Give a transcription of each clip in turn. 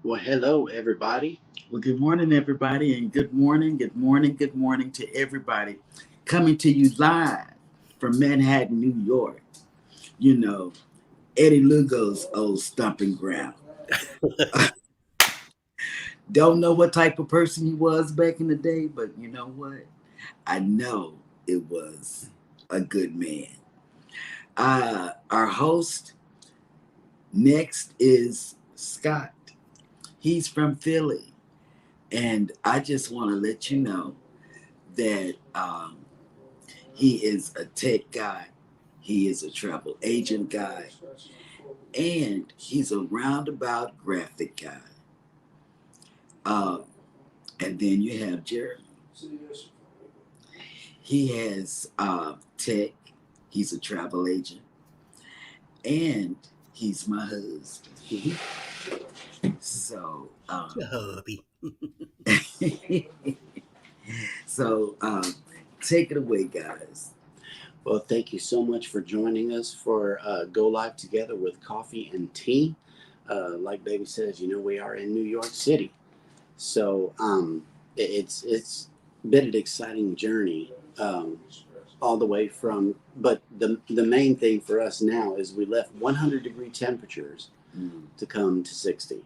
Well, hello, everybody. Well, good morning, everybody, and good morning, good morning, good morning to everybody. Coming to you live from Manhattan, New York. You know, Eddie Lugo's old stomping ground. Don't know what type of person he was back in the day, but you know what? I know it was a good man. Our host next is Scott. He's from Philly, and I just want to let you know that he is a tech guy. He is a travel agent guy. And he's a roundabout graphic guy. Uh, and then you have Jeremy. He has tech. He's a travel agent. And he's my husband. So, Hubby. so take it away, guys. Well, thank you so much for joining us for Go Live Together with Coffee and Tea. Like Baby says, we are in New York City. So it's been an exciting journey all the way from, but the main thing for us now is we left 100-degree temperatures to come to 60.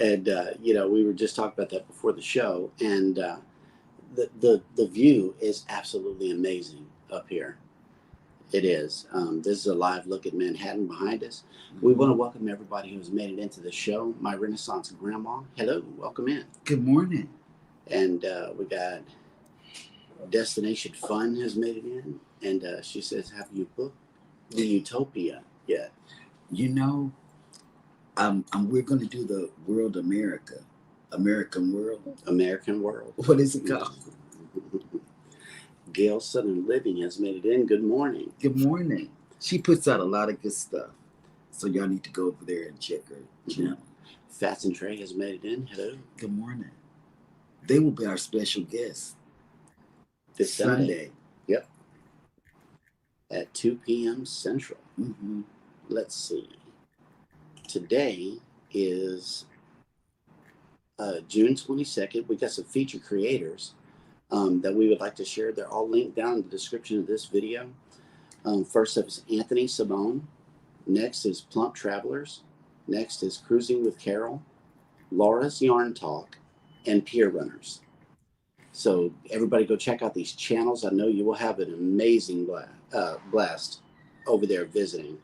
And, we were just talking about that before the show. And the view is absolutely amazing up here. It is. This is a live look at Manhattan behind us. We want to welcome everybody who's made it into the show. My Renaissance grandma, hello, welcome in. Good morning. And we got Destination Fun has made it in. And she says, have you booked the Utopia yet? You know, we're going to do the World America. American World. American World. What is it called? Gail Southern Living has made it in. Good morning. Good morning. She puts out a lot of good stuff. So y'all need to go over there and check her channel. Fats and Trey has made it in. Hello. Good morning. They will be our special guests this Sunday. Yep. At 2 p.m. Central. Mm-hmm. Let's see. Today is June 22nd. We got some feature creators that we would like to share. They're all linked down in the description of this video. First up is Anthony Simone. Next is Plump Travelers. Next is Cruising with Carol, Laura's Yarn Talk, and Pier Runners. So everybody go check out these channels. I know you will have an amazing blast over there visiting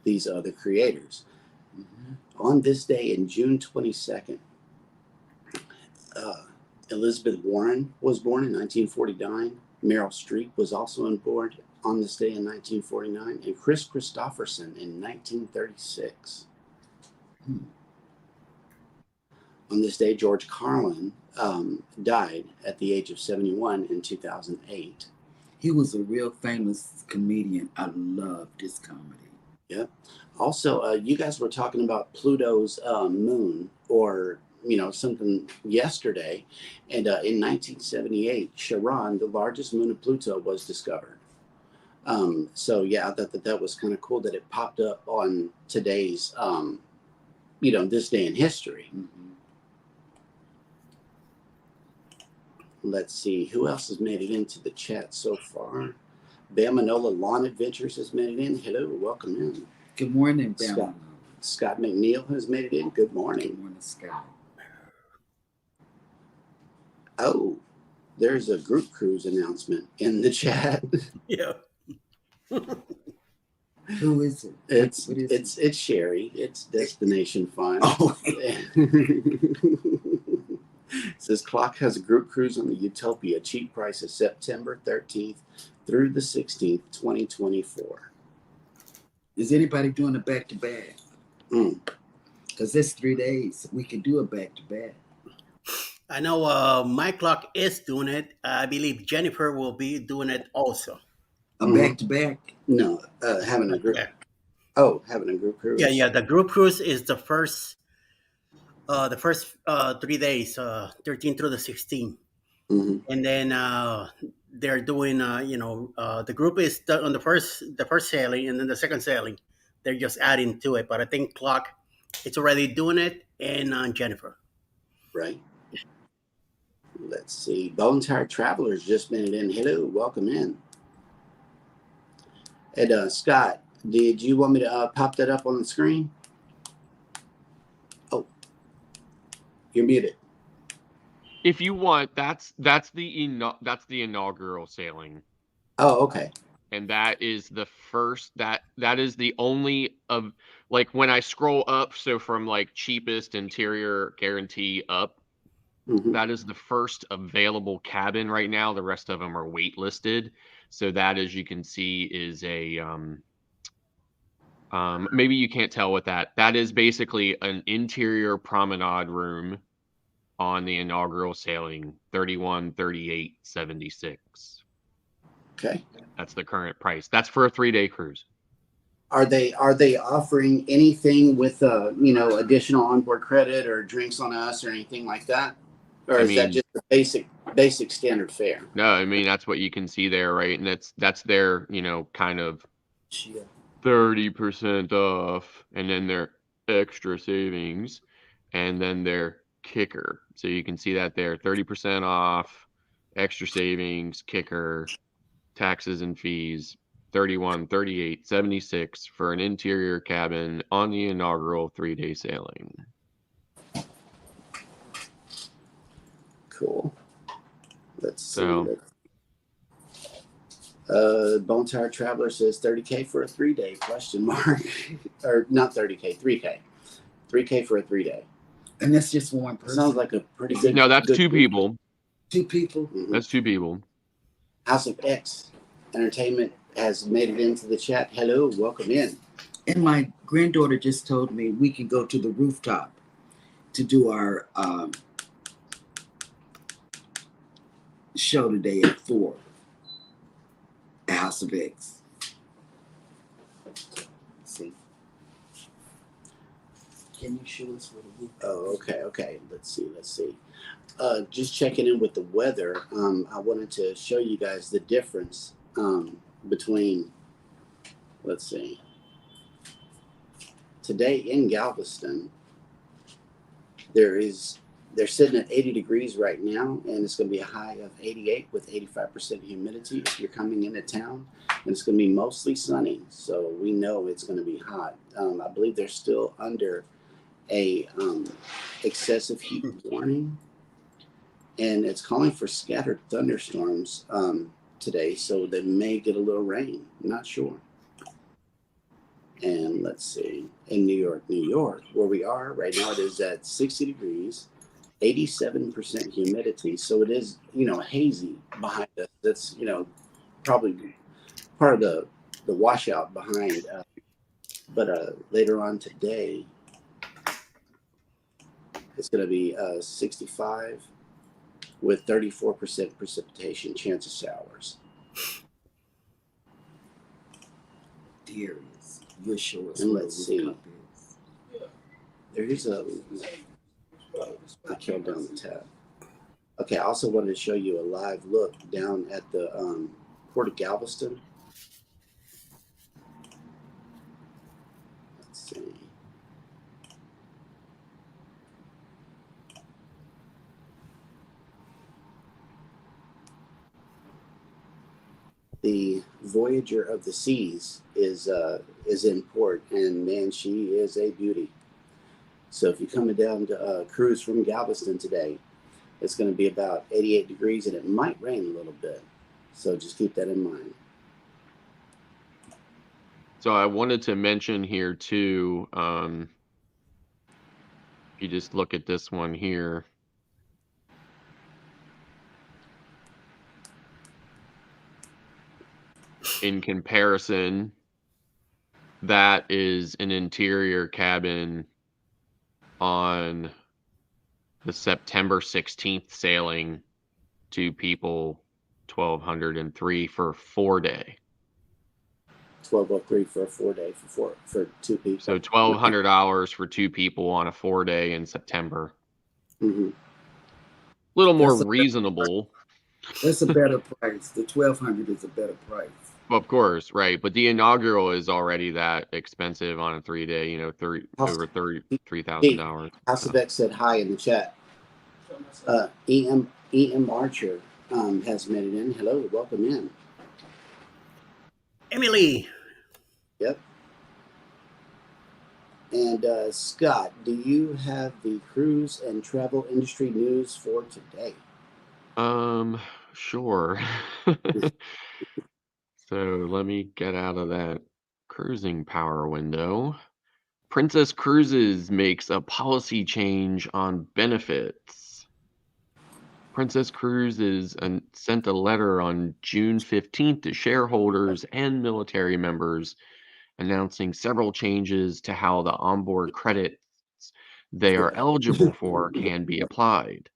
these other creators. Mm-hmm. On this day in June 22nd, Elizabeth Warren was born in 1949. Meryl Streep was also born on this day in 1949, and Chris Christopherson in 1936. On this day, George Carlin died at the age of 71 in 2008. He was a real famous comedian. I loved his comedy. Yep. Also, you guys were talking about Pluto's moon, or something yesterday, and in 1978, Charon, the largest moon of Pluto, was discovered. So yeah, I thought that was kind of cool that it popped up on today's, this day in history. Mm-hmm. Let's see who else has made it into the chat so far. Bamanola Lawn Adventures has made it in. Hello, welcome in. Good morning, Bam. Scott McNeil has made it in. Good morning. Good morning, Scott. Oh, there's a group cruise announcement in the chat. Yeah. Who is it? It's Sherry. It's Destination Fun. Oh. It says Clock has a group cruise on the Utopia. Cheap price is September 13th through the 16th, 2024. Is anybody doing a back-to-back? Because it's 3 days. We can do a back-to-back. I know My Clock is doing it. I believe Jennifer will be doing it also. A back-to-back? No, having a group. Yeah. Oh, having a group cruise. Yeah. The group cruise is the first 3 days, 13 through the 16. Mm-hmm. And then they're doing, the group is on the first sailing, and then the second sailing, they're just adding to it. But I think Clock it's already doing it, and Jennifer. Right. Let's see. Bone Tired Travelers just made it in. Hello, welcome in. And Scott, did you want me to pop that up on the screen? Oh, you're muted. If you want, that's the inaugural sailing. Oh, okay. And that is the first that is the only of, like, when I scroll up, so from like cheapest interior guarantee up, that is the first available cabin right now. The rest of them are waitlisted. So that, as you can see, is a maybe you can't tell what that is. Basically an interior promenade room on the inaugural sailing, 3138.76. Okay. That's the current price. That's for a 3-day cruise. Are they offering anything with additional onboard credit or drinks on us or anything like that? Or is that just the basic standard fare? No, I mean, that's what you can see there, right? And that's their, kind of 30% off, and then their extra savings, and then their kicker. So you can see that there, 30% off, extra savings, kicker, taxes and fees, 3138.76 for an interior cabin on the inaugural 3-day sailing. Cool. Let's see. So, Bone Tired Traveler says $30K for a 3-day question mark. Or not 30K, 3K. 3K for a 3-day. And that's just one person. Sounds like a pretty good. No, that's good two group. people. Two people. Mm-hmm. That's two people. House of X Entertainment has made it into the chat. Hello, welcome in. And my granddaughter just told me we can go to the rooftop to do our show today at 4 at House of X. Let's see. Can you show us what a rooftop? Oh, okay. Let's see. Just checking in with the weather. I wanted to show you guys the difference between, let's see, today in Galveston, they're sitting at 80 degrees right now, and it's going to be a high of 88 with 85% humidity if you're coming into town, and it's going to be mostly sunny, so we know it's going to be hot. I believe they're still under a excessive heat warning, and it's calling for scattered thunderstorms today, so they may get a little rain. I'm not sure. And let's see, in New York, where we are right now, it is at 60 degrees, 87% humidity. So it is, hazy behind us. That's, probably part of the washout behind. But later on today, it's going to be 65 with 34% precipitation, chance of showers. Darius, you'll show us And what let's a see. rooftop is. There is I killed down the tab. Okay, I also wanted to show you a live look down at the Port of Galveston. Let's see. The Voyager of the Seas is in port, and man, she is a beauty. So if you're coming down to cruise from Galveston today, it's going to be about 88 degrees, and it might rain a little bit. So just keep that in mind. So I wanted to mention here too, if you just look at this one here, in comparison, that is an interior cabin on the September 16th sailing, 2 people, 1,203 for a 4-day. 1203 for a 4-day for 2 people. So $1,200 for 2 people on a 4-day in September. Mm-hmm. A little more reasonable. That's a better price. The 1,200 is a better price. Of course, right. But the inaugural is already that expensive on a 3-day, House, over T, $33,000. House So. of X said hi in the chat. EM Archer has made it in. Hello, welcome in. Emily, Yep. And Scott, do you have the cruise and travel industry news for today? Sure. So let me get out of that cruising power window. Princess Cruises makes a policy change on benefits. Princess Cruises sent a letter on June 15th to shareholders and military members announcing several changes to how the onboard credits they are eligible for can be applied.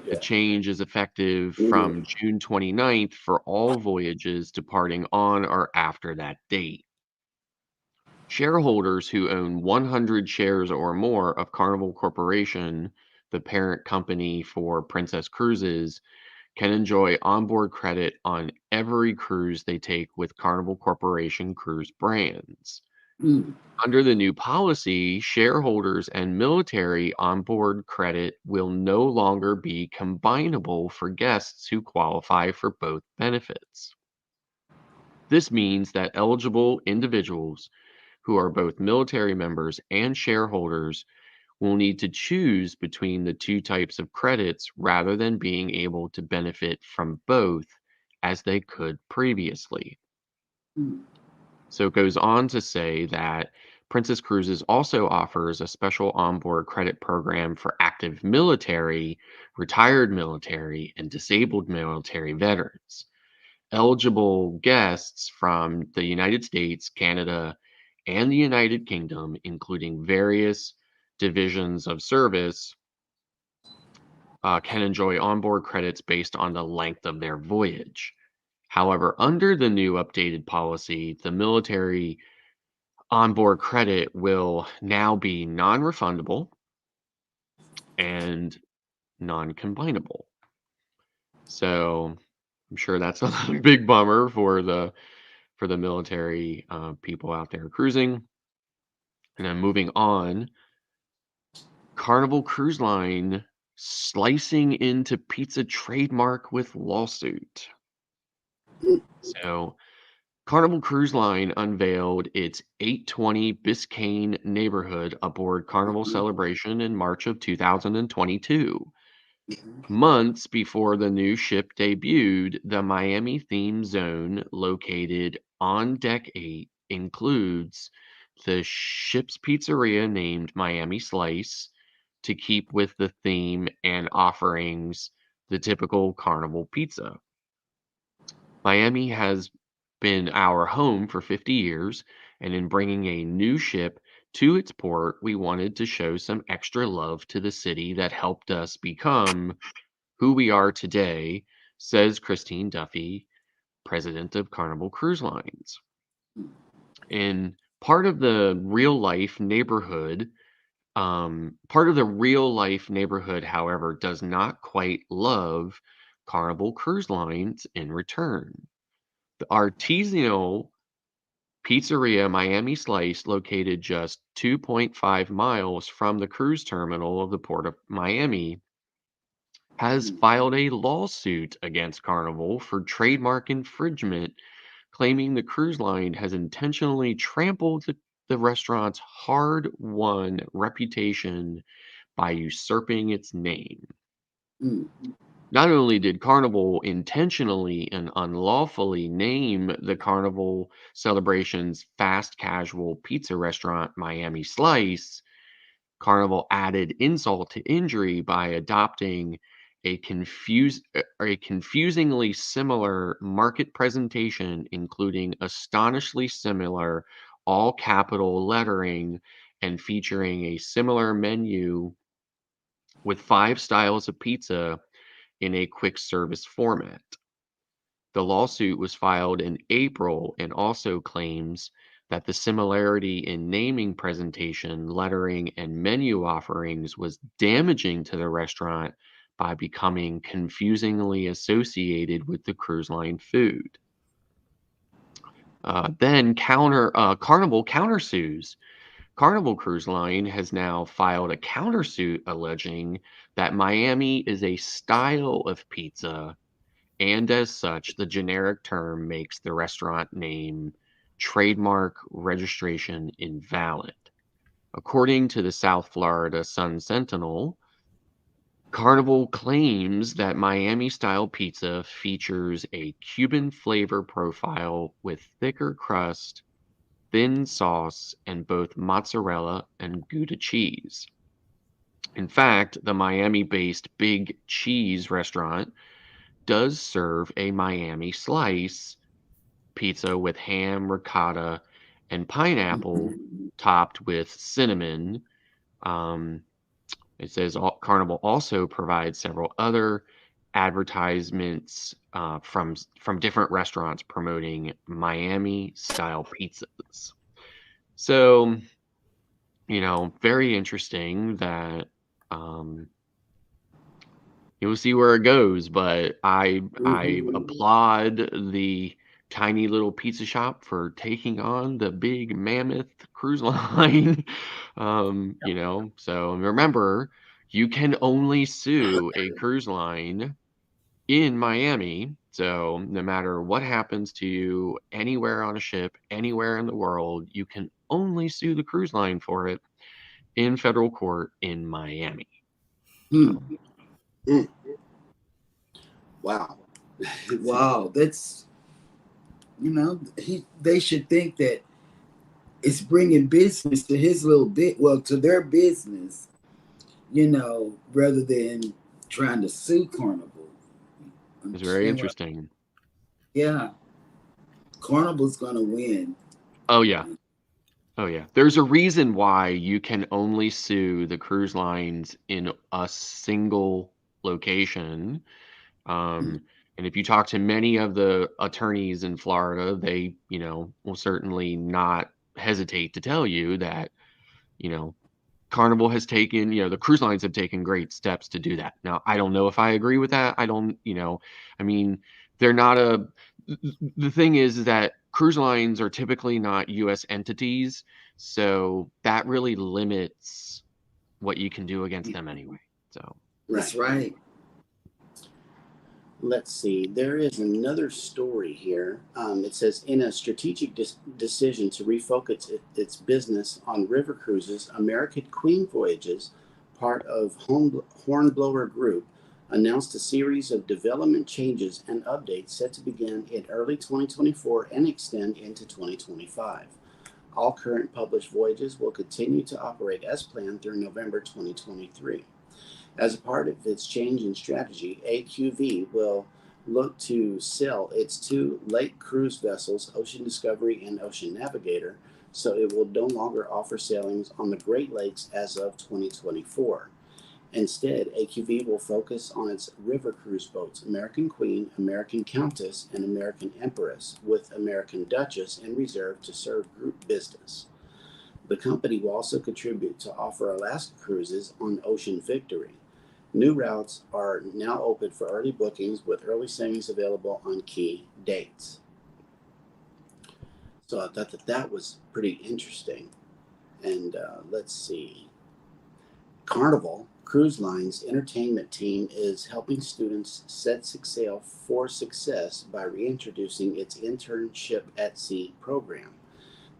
The change is effective from June 29th for all voyages departing on or after that date. Shareholders who own 100 shares or more of Carnival Corporation, the parent company for Princess Cruises, can enjoy onboard credit on every cruise they take with Carnival Corporation cruise brands. Mm. Under the new policy, shareholders and military onboard credit will no longer be combinable for guests who qualify for both benefits. This means that eligible individuals who are both military members and shareholders will need to choose between the two types of credits rather than being able to benefit from both as they could previously. Mm. So it goes on to say that Princess Cruises also offers a special onboard credit program for active military, retired military, and disabled military veterans. Eligible guests from the United States, Canada, and the United Kingdom, including various divisions of service, can enjoy onboard credits based on the length of their voyage. However, under the new updated policy, the military onboard credit will now be non-refundable and non-combinable. So I'm sure that's a big bummer for the military people out there cruising. And then moving on, Carnival Cruise Line slicing into pizza trademark with lawsuit. So Carnival Cruise Line unveiled its 820 Biscayne neighborhood aboard Carnival Celebration in March of 2022. Months before the new ship debuted, the Miami theme zone located on Deck 8 includes the ship's pizzeria named Miami Slice to keep with the theme and offerings the typical Carnival pizza. Miami has been our home for 50 years, and in bringing a new ship to its port, we wanted to show some extra love to the city that helped us become who we are today, says Christine Duffy, president of Carnival Cruise Lines. And part of the real life neighborhood, however, does not quite love Carnival Cruise Lines in return. The artisanal pizzeria Miami Slice, located just 2.5 miles from the cruise terminal of the Port of Miami, has filed a lawsuit against Carnival for trademark infringement, claiming the cruise line has intentionally trampled the restaurant's hard won reputation by usurping its name. Mm. Not only did Carnival intentionally and unlawfully name the Carnival Celebration's fast casual pizza restaurant Miami Slice, Carnival added insult to injury by adopting a confusingly similar market presentation, including astonishingly similar all capital lettering and featuring a similar menu with 5 styles of pizza in a quick service format. The lawsuit was filed in April and also claims that the similarity in naming presentation, lettering, and menu offerings was damaging to the restaurant by becoming confusingly associated with the cruise line food. Then Carnival countersues. Carnival Cruise Line has now filed a countersuit alleging that Miami is a style of pizza, and as such, the generic term makes the restaurant name trademark registration invalid. According to the South Florida Sun Sentinel, Carnival claims that Miami style pizza features a Cuban flavor profile with thicker crust, thin sauce, and both mozzarella and Gouda cheese. In fact, the Miami-based Big Cheese restaurant does serve a Miami slice pizza with ham, ricotta, and pineapple topped with cinnamon. Um, it says Carnival also provides several other advertisements from different restaurants promoting Miami style pizzas. So, very interesting that you'll see where it goes, but I applaud the tiny little pizza shop for taking on the big mammoth cruise line. So remember, you can only sue a cruise line in Miami. So no matter what happens to you anywhere on a ship, anywhere in the world, you can only sue the cruise line for it in federal court in Miami. Wow. Wow, that's they should think that it's bringing business to his little bit, well, to their business, rather than trying to sue Carnival. It's very interesting. Yeah, Carnival's gonna win. Oh yeah. There's a reason why you can only sue the cruise lines in a single location. And if you talk to many of the attorneys in Florida, they, will certainly not hesitate to tell you that, Carnival has taken, the cruise lines have taken great steps to do that. Now, I don't know if I agree with that. I don't, I mean, they're not the thing is that cruise lines are typically not U.S. entities. So that really limits what you can do against them anyway. So that's right. Let's see. There is another story here. It says, in a strategic decision to refocus its business on river cruises, American Queen Voyages, part of Hornblower Group, announced a series of development changes and updates set to begin in early 2024 and extend into 2025. All current published voyages will continue to operate as planned through November 2023. As a part of its change in strategy, AQV will look to sell its two lake cruise vessels, Ocean Discovery and Ocean Navigator, so it will no longer offer sailings on the Great Lakes as of 2024. Instead, AQV will focus on its river cruise boats, American Queen, American Countess, and American Empress, with American Duchess in reserve to serve group business. The company will also contribute to offer Alaska cruises on Ocean Victory. New routes are now open for early bookings, with early sailings available on key dates. So I thought that was pretty interesting. And let's see. Carnival Cruise Line's entertainment team is helping students set sail for success by reintroducing its Internship at Sea program.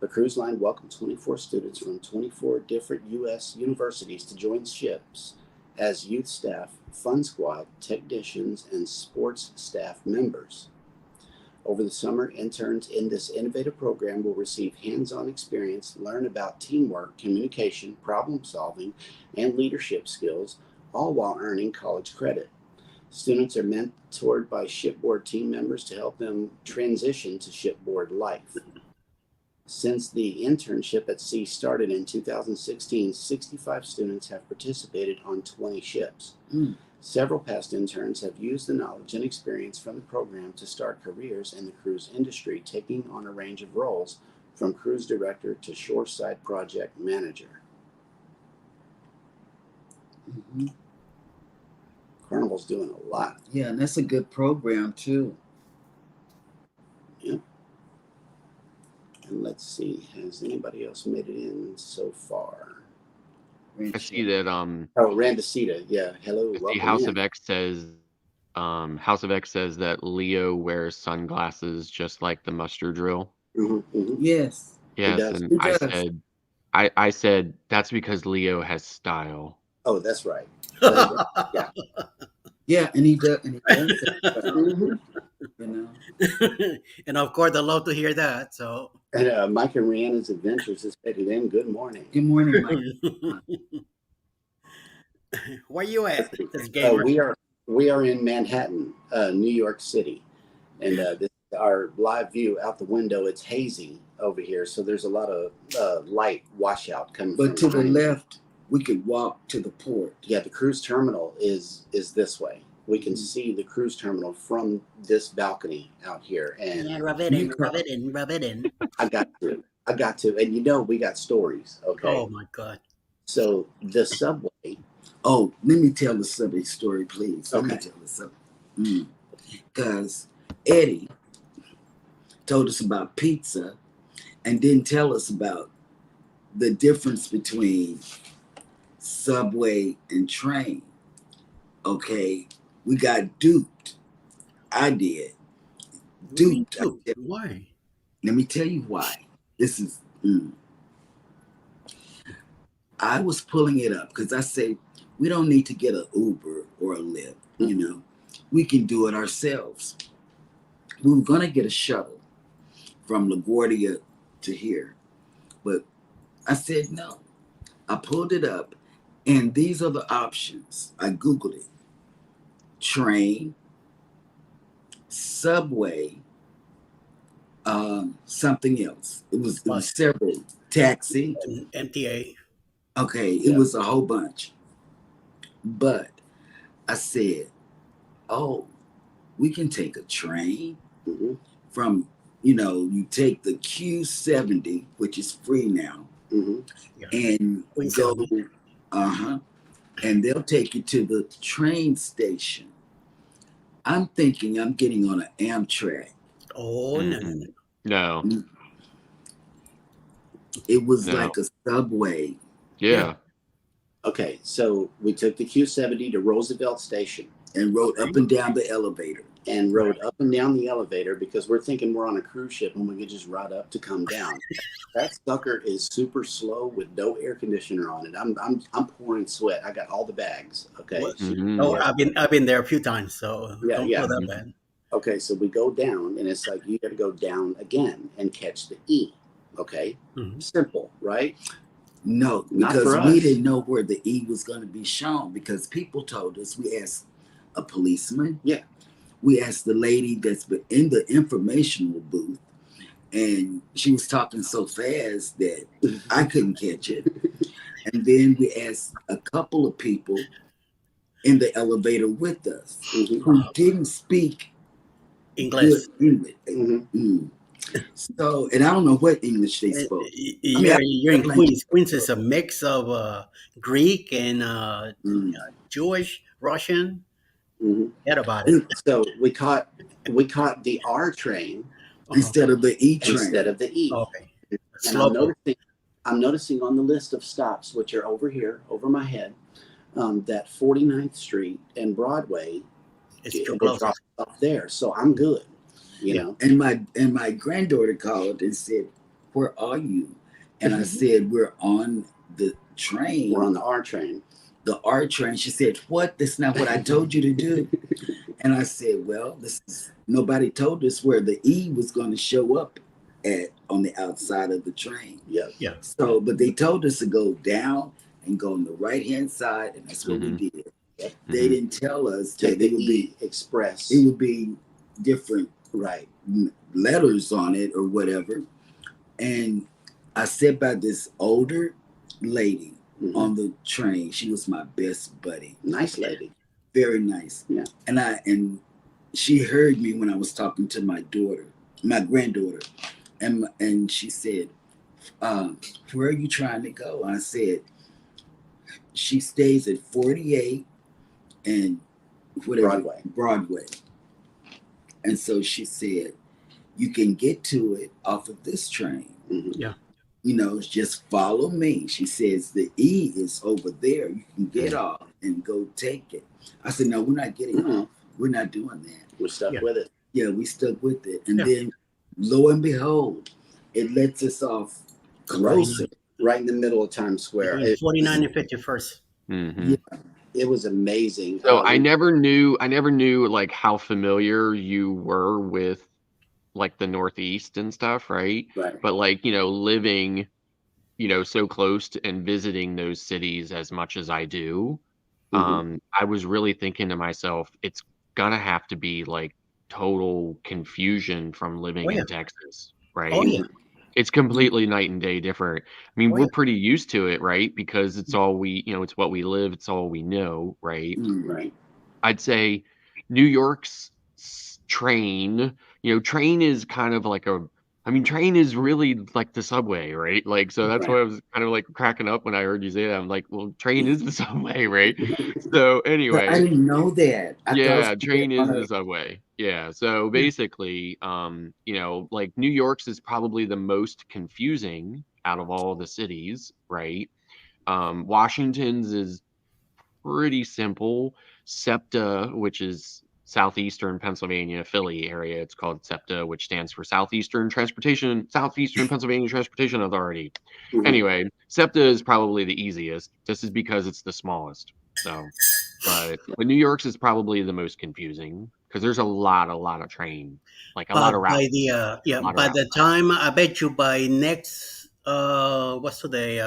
The cruise line welcomed 24 students from 24 different U.S. universities to join ships as youth staff, fun squad, technicians, and sports staff members. Over the summer, interns in this innovative program will receive hands-on experience, learn about teamwork, communication, problem solving, and leadership skills, all while earning college credit. Students are mentored by shipboard team members to help them transition to shipboard life. Since the internship at sea started in 2016, 65 students have participated on 20 ships. Several past interns have used the knowledge and experience from the program to start careers in the cruise industry, taking on a range of roles from cruise director to shoreside project manager. Carnival's doing a lot. Yeah, and that's a good program too. Yeah. And let's see, has anybody else made it in so far? I see that Oh, Randacita. Yeah. Hello. I see Welcome House in. of X says House of X says that Leo wears sunglasses just like the muster drill. Yes. Yes, does. and He I does. said I said that's because Leo has style. Oh, that's right. Yeah. Yeah, and he does. And he does. Mhm. You know. And of course, I love to hear that. So, And Mike and Rihanna's Adventures is headed in. Good morning. Good morning, Mike. where you at, this gamer? We are in Manhattan, New York City, and this is our live view out the window. It's hazy over here, so there's a lot of light washout coming. But from to the behind. left, we could walk to the port. Yeah, the cruise terminal is this way. We can see the cruise terminal from this balcony out here, and Yeah, rub it in, rub it in, rub it in. I got to, and we got stories. Okay, Oh my God. so the subway. Oh, let me tell the subject story, please. Let me Okay. tell the subject. Because Eddie told us about pizza and didn't tell us about the difference between subway and train. Okay, we got duped. I did. Duped. Why? Let me tell you why. This is. I was pulling it up because I say we don't need to get an Uber or a Lyft. You know, we can do it ourselves. We were gonna get a shuttle from LaGuardia to here, but I said no. I pulled it up, and these are the options. I Googled it: train, subway, something else. It was several. Taxi. MTA. Okay, it was a whole bunch. But I said, oh, we can take a train from, you take the Q70, which is free now, and go, and they'll take you to the train station. I'm thinking I'm getting on an Amtrak. Oh, no. It was like a subway. Yeah. Okay, so we took the Q70 to Roosevelt Station and rode up and down the elevator. And rode up and down the elevator because we're thinking we're on a cruise ship and we could just ride up to come down. That sucker is super slow with no air conditioner on it. I'm pouring sweat. I got all the bags. Okay. Oh, I've been there a few times, so don't feel that bad. Okay, so we go down and it's like you got to go down again and catch the E. Okay, simple, right? No, because we didn't know where the E was going to be shown because people told us. We asked a policeman. Yeah. We asked the lady that's in the informational booth, and she was talking so fast that I couldn't catch it. And then we asked a couple of people in the elevator with us who didn't speak English. Good English. So, and I don't know what English they spoke. You're in Queens. Queens is a mix of Greek and Jewish, Russian. Forget about it. So we caught the R train instead of the E train. Instead of the E. Okay. And I'm noticing on the list of stops, which are over here, over my head, that 49th Street and Broadway is too close up there. So I'm good. You know. And my granddaughter called and said, "Where are you?" And I said, "We're on the train. We're on the R train." The R train. She said, "What? That's not what I told you to do." And I said, "Well, nobody told us where the E was going to show up on the outside of the train." Yeah. So, but they told us to go down and go on the right hand side, and that's what we did. They didn't tell us that it would be express. It would be different, letters on it or whatever. And I sat by this older lady on the train. She was my best buddy. Nice lady. Very nice. Yeah. And she heard me when I was talking to my granddaughter. And she said, "Where are you trying to go?" I said, "She stays at 48 and whatever Broadway." And so she said, "You can get to it off of this train." Mhm. Just follow me. She says the E is over there. You can get Mm. off and go take it. I said, no, we're not getting Mm-mm. off. We're not doing that. We're stuck Yeah. with it. Yeah, we stuck with it. And Yeah. then lo and behold, it lets us off closer. Right in the middle of Times Square. Between 49 and 51st. Mhm. Yeah. It was amazing. So I never knew like how familiar you were with like the Northeast and stuff, right? Right. But like, living, so close to and visiting those cities as much as I do, Mhm. I was really thinking to myself, it's gonna have to be like total confusion from living Oh, yeah. in Texas, right? Oh, yeah. It's completely night and day different. I mean, Oh, we're yeah. pretty used to it, right? Because it's all it's what we live, it's all we know, right? Right. I'd say New York's train, train is kind of like train is really like the subway, right? Like, so that's Right. why I was kind of like cracking up when I heard you say that. I'm like, well, train is the subway, right? So But I anyway, didn't know that. I thought it yeah, was train is on the a, subway. Yeah. So basically, like New York's is probably the most confusing out of all the cities, right? Washington's is pretty simple. SEPTA, which is Southeastern Pennsylvania, Philly area, it's called SEPTA, which stands for Southeastern Pennsylvania Transportation Authority. Mhm. Anyway, SEPTA is probably the easiest. This is because it's the smallest. So, but New York's is probably the most confusing because there's a lot of train, like a lot But of by routes, the a lot of by routes. the time, I bet you by next what's today,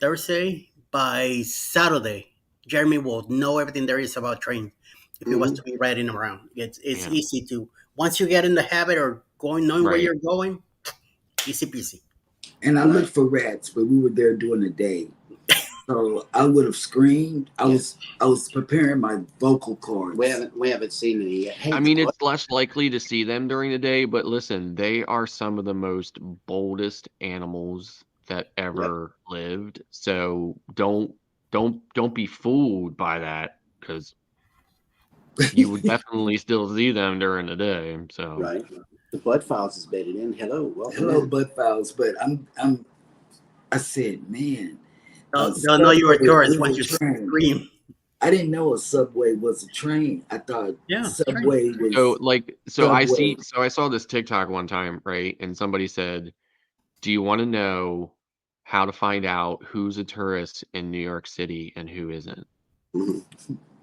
Thursday, by Saturday, Jeremy will know everything there is about train if he wants Mhm. to be riding around. It's Yeah. easy to, once you get in the habit or knowing where Right. you're going, easy peasy. and I looked for rats, but we were there during the day. So I would have screamed. I was preparing my vocal cords. We haven't seen any yet. Hey, I mean, it's less likely to see them during the day, but listen, they are some of the most boldest animals that ever lived. So don't be fooled by that because you would definitely still see them during the day. So right. The Bud Files is bedded in. Hello, welcome Hello, in. Bud Files. But I said, man, They'll know you're a Subway tourist is once a you train. scream. I didn't know a subway was a train. I thought Yeah, Subway was so Subway. I saw this TikTok one time, right? And somebody said, "Do you want to know how to find out who's a tourist in New York City and who isn't?" Mhm.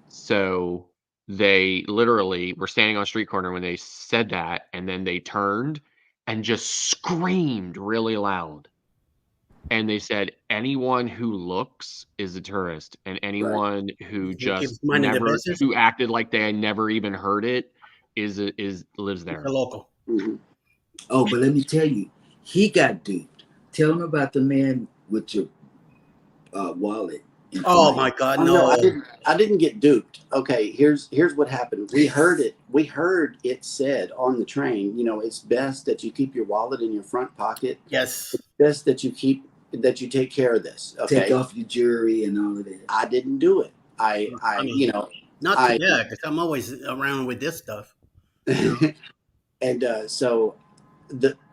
So they literally were standing on a street corner when they said that, and then they turned and just screamed really loud. And they said, anyone who looks is a tourist, and anyone who who just keeps minding their never, business, who acted like they had never even heard it, lives it's there. a local. Mhm. Oh, but let me tell you, he got duped. Tell him about the man with your wallet. Oh my God, Oh, no! I didn't get duped. Okay, here's what happened. We heard it said on the train, it's best that you keep your wallet in your front pocket. Yes, Best that you take care of this. Okay. Take off your jewelry and all of that. I didn't do it. I mean, not I- too bad because I'm always around with this stuff. and so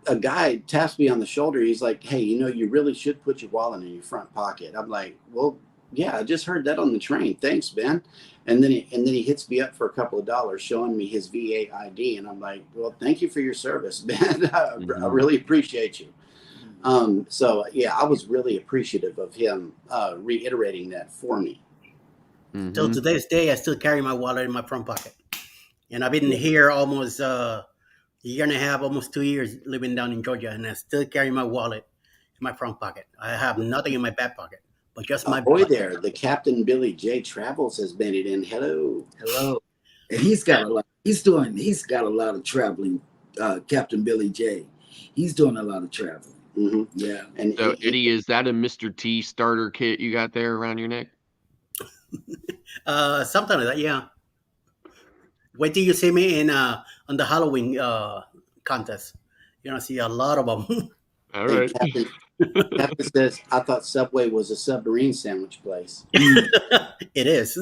a guy taps me on the shoulder. He's like, "Hey, you really should put your wallet in your front pocket." I'm like, "Well, yeah, I just heard that on the train. Thanks, Ben." And then he hits me up for a couple of dollars, showing me his VA ID, and I'm like, "Well, thank you for your service, Ben. I really appreciate you." So yeah, I was really appreciative of him reiterating that for me. Till today's day, I still carry my wallet in my front pocket, and I've been here almost a year and a half, almost 2 years, living down in Georgia, and I still carry my wallet in my front pocket. I have nothing in my back pocket, but just my Boy, wallet. there, the Captain Billy J Travels has been it in. Hello. And he's got a lot. He's got a lot of traveling. Captain Billy J. He's doing a lot of traveling. Mm-hmm. Yeah. And So Eddie, is that a Mr. T starter kit you got there around your neck? Something like that, yeah. Wait till you see me in on the Halloween contest. You're gonna see a lot of them. All right. Captain says, "I thought Subway was a submarine sandwich place." It is.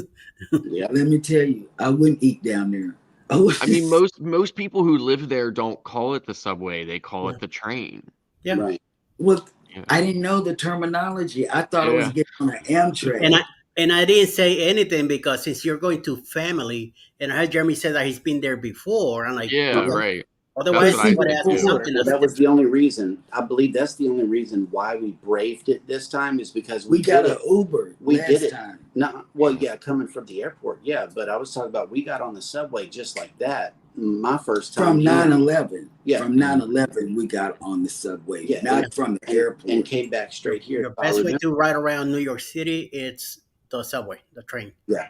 Yeah. Let me tell you, I wouldn't eat down there. I mean, most people who live there don't call it the subway; they call it the train. Yeah. Right. Well, Yeah. I didn't know the terminology. I thought I was Yeah. getting on an Amtrak. And I didn't say anything because since you're going to family, and I heard Jeremy say that he's been there before, I'm like, Yeah, Yeah. right. otherwise That's what I he would did ask me too. something Well, else. that was the only reason. I believe that's the only reason why we braved it this time is because we got did an it. Uber We last did it. time. No, well, yeah, coming from the airport, yeah. But I was talking about we got on the subway just like that. My first time From 9/11. Yeah. From 9/11, we got on the subway. Yeah, Not from the airport. and came back straight here. Your So I best way remember- to ride around New York City, it's the subway, the train. Yeah.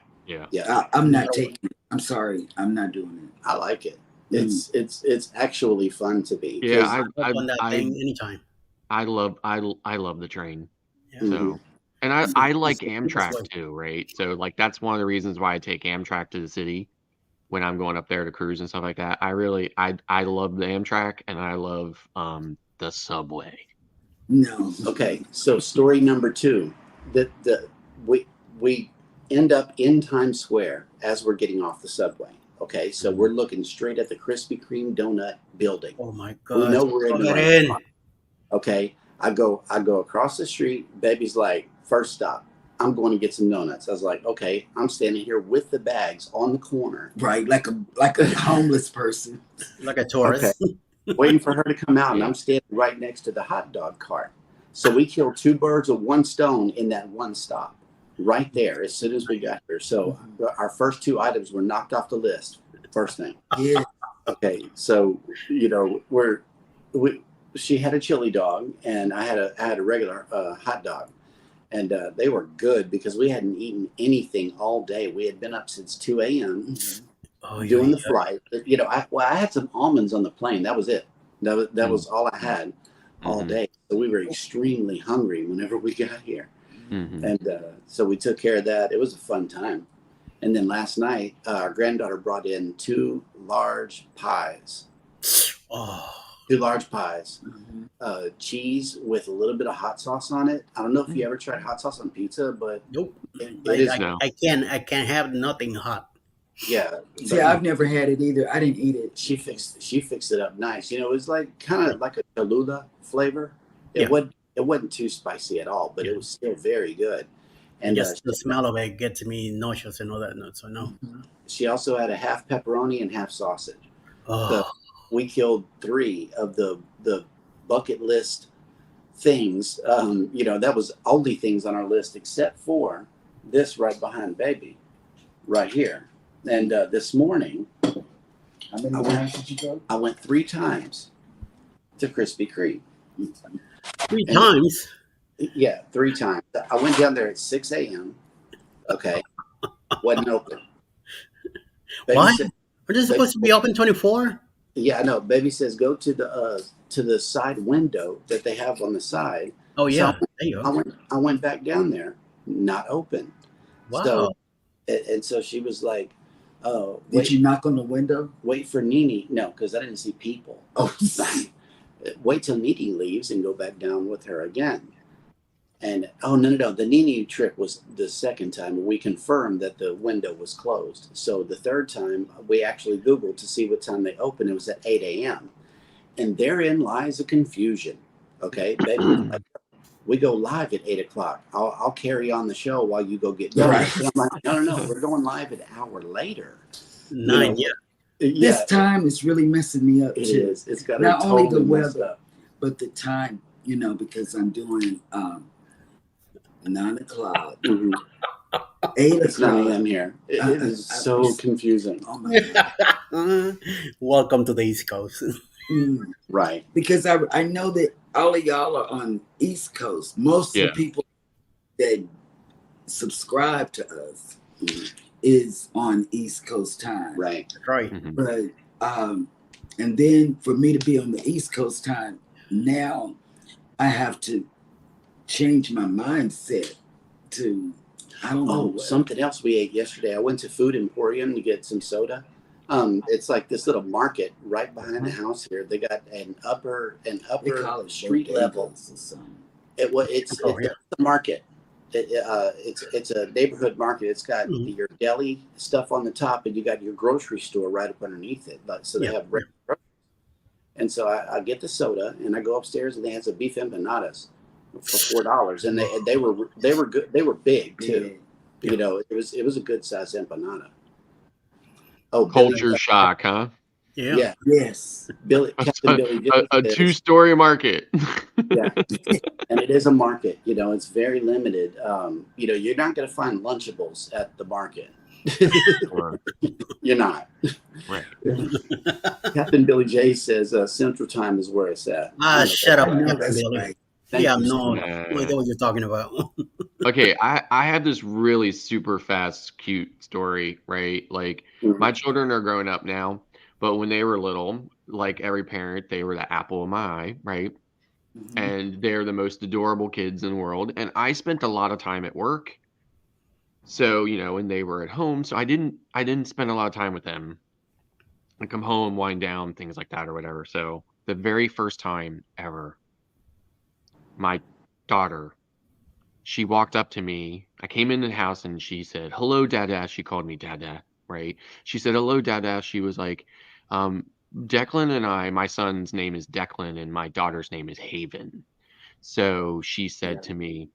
I'm not taking it. I'm sorry. I'm not doing it. I like it. It's actually fun to be. Yeah, 'cause- Up on that thing anytime. I love the train. Yeah. Mhm. So, and I like it's Amtrak like- too, right? So like that's one of the reasons why I take Amtrak to the city when I'm going up there to cruise and stuff like that. I love the Amtrak and I love the subway. No. Okay, so story number 2, we end up in Times Square as we're getting off the subway. Okay, so we're looking straight at the Krispy Kreme donut building. Oh my We God. know we're in the Get right in. spot. Okay, I go across the street. Baby's like, first stop, I'm going to get some donuts. I was like, okay, I'm standing here with the bags on the corner, Right. Like a homeless person. Like a tourist. waiting for her to come out, and Yeah. I'm standing right next to the hot dog cart. So we killed 2 birds with 1 stone in that one stop, right there. As soon as we got here, so our first 2 items were knocked off the list. First thing. Yeah. Okay, so she had a chili dog, and I had a regular hot dog, and they were good because we hadn't eaten anything all day. We had been up since 2 a.m. Oh, yeah, doing the yeah. flight. I had some almonds on the plane. That was it. That was all I had all Mhm. day. So we were extremely hungry whenever we got here, Mhm. and so we took care of that. It was a fun time. And then last night, our granddaughter brought in 2 large pies. Oh, 2 large pies. Mhm. Cheese with a little bit of hot sauce on it. I don't know if you ever tried hot sauce on pizza, but nope. it is. No. I can't have nothing hot. Yeah. See, but I've never had it either. I didn't eat it. she fixed it up nice. It was like kind of like a Cholula flavor. Yeah. It wasn't too spicy at all, but it was still very good. And And just the smell of it gets me nauseous and all that. So no. she also had a half pepperoni and half sausage. Oh, We killed 3 of the bucket list things. That was only things on our list except for this right behind baby, right here. And this morning, How many times did you go? I went 3 times to Krispy Kreme. 3 times. Yeah, 3 times. I went down there at 6 a.m. Okay, wasn't open. Baby What? said- Are they supposed to be open 24? yeah, I know. Baby says go to the side window that they have on the side. Oh yeah, So, there you I go. went back down there, not open. Wow. So, and so she was like, "Oh, Did you knock on the window? wait for Nene." No, because I didn't see people. Oh, Wait till Nene leaves and go back down with her again. And no. The Nene trip was the second time. We confirmed that the window was closed. So the third time, we actually Googled to see what time they opened. It was at 8 a.m. And therein lies a confusion. Okay, baby, like, we go live at 8 o'clock. I'll carry on the show while you go get done. Right. And I'm like, no. We're going live an hour later. 9, You yeah. Yeah, This time is really messing me up it too. is. It's got Not to only totally the messed weather. up. But the time, because I'm doing 9 o'clock, Mhm. 8 It's 9 o'clock. a.m. here. It is so confusing. Oh my God. Welcome to the East Coast. Mm. Right. Because I know that all of y'all are on East Coast. Most of Yeah. the people that subscribe to us is on East Coast time. Right. That's right. Mhm. But and then for me to be on the East Coast time, now I have to change my mindset to I don't know. Oh, what. something else we ate yesterday. I went to Food Emporium to get some soda. It's like this little market right behind the house here. They got an upper They call it street level. bodegas or something. It's Oh, yeah. a market. It's a neighborhood market. It's got Mhm. your deli stuff on the top, and you got your grocery store right up underneath it. So they Yeah. have regular groceries. And so I get the soda and I go upstairs and they had some beef empanadas for $4, and they were good. They were big too. Yeah. You know, it was a good size empanada. Oh, Culture shock, huh? Yeah. yeah, Yes. Captain Billy J A says- two-story market. yeah, and it is a market. You know, it's very limited. You know, you're not going to find Lunchables at the market. Sure. You're not. Right. Captain Billy J says Central Time is where it's at. Shut up, I know Captain that's Billy. right. Thank Yeah, you so no, much. I know what you're talking about. Okay, I have this really super fast, cute story, right? Like Mhm. my children are growing up now, but when they were little, like every parent, they were the apple of my eye, right? Mhm. And they're the most adorable kids in the world. And I spent a lot of time at work. So, you know, when they were at home, so I didn't spend a lot of time with them. I come home, wind down, things like that or whatever. So the very first time ever, my daughter, she walked up to me. I came into the house and she said, "Hello, Dada." She called me Dada, right? She said, "Hello, Dada." She was like, Declan and I, my son's name is Declan and my daughter's name is Haven. So she said to me,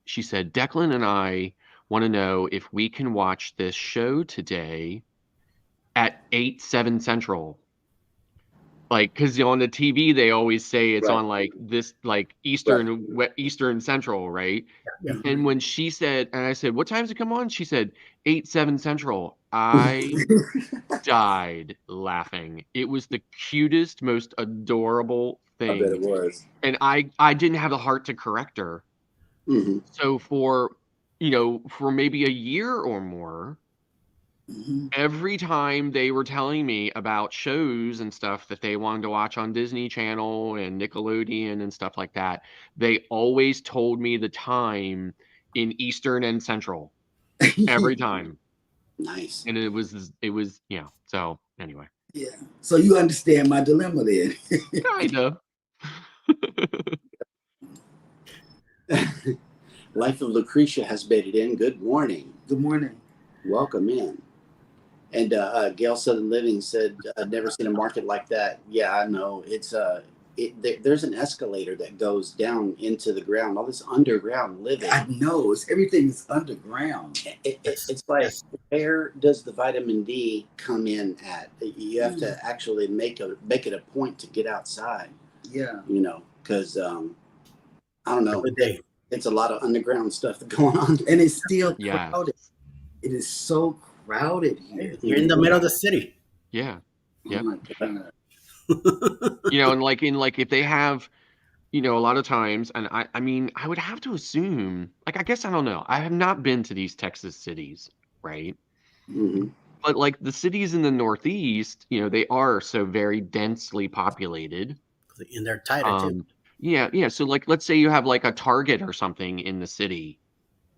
she said, "Declan and I want to know if we can watch this show today at 8/7 Central." Like, because on the TV they always say it's Right. on like this, like Eastern Central, right? Yeah. And when she said, and I said, "What time does it come on?" She said, 8/7 Central. I died laughing. It was the cutest, most adorable I bet it thing. was. And I didn't have the heart to correct her. Hmm. So for, you know, for maybe a year or more, Mhm. every time they were telling me about shows and stuff that they wanted to watch on Disney Channel and Nickelodeon and stuff like that, they always told me the time in Eastern and Central every time. Nice. And it was, yeah. So anyway, Yeah. So you understand my dilemma then. kind of. Life of Lucretia has made it in. Good morning. Good morning. Welcome in. And Gail Southern Living said, "I've never seen a market like that." Yeah, I know. It's there's an escalator that goes down into the ground. All this underground living. I know everything's underground. It's like, where does the vitamin D come in at? You have to actually make it a point to get outside. Yeah. You know, because I don't know. Good day. It's a lot of underground stuff going on. And it's still Yeah. crowded. It is so crowded here. You're in the middle of the city. Yeah. Yep. Oh my God. You know, and like if they have, you know, a lot of times, and I mean, I would have to assume, like, I guess I don't know. I have not been to these Texas cities, right? Hmm. But like the cities in the Northeast, you know, they are so very densely populated. And they're tighter too. Yeah. So like, let's say you have like a Target or something in the city.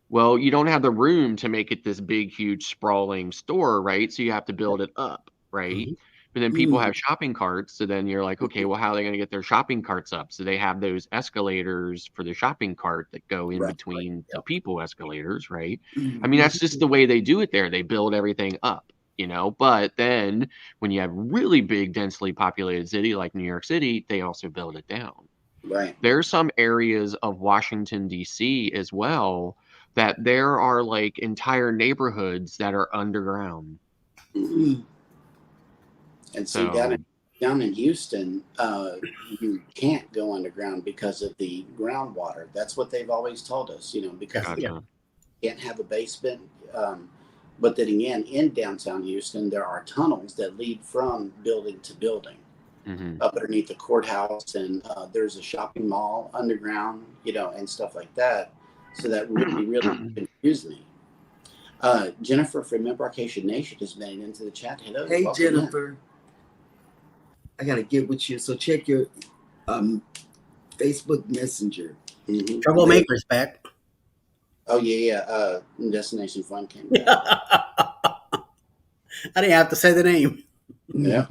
Well, you don't have the room to make it this big, huge, sprawling store, right? So you have to build it up, right? Mhm. But then people have shopping carts. So then you're like, okay, well, how are they going to get their shopping carts up? So they have those escalators for the shopping cart that go in Right. between the people escalators, right? Mhm. I mean, that's just the way they do it there. They build everything up, you know? But then when you have really big, densely populated city like New York City, they also build it down. Right. There's some areas of Washington, D.C. as well that there are like entire neighborhoods that are underground. Hmm. And see, So, down in Houston, you can't go underground because of the groundwater. That's what they've always told us, you know, because gotcha. you can't have a basement. But then again, in downtown Houston, there are tunnels that lead from building to building Hmm. up underneath the courthouse, and there's a shopping mall underground, you know, and stuff like that. So that really confused me. Jennifer from Embarkation Nation has made it into the chat. Hello. Hey, welcome in. Jennifer. I got to get with you. So check your Facebook Messenger. Mhm. Troublemakers back. Oh yeah. Destination Fun came back. I didn't have to say the name. Yeah,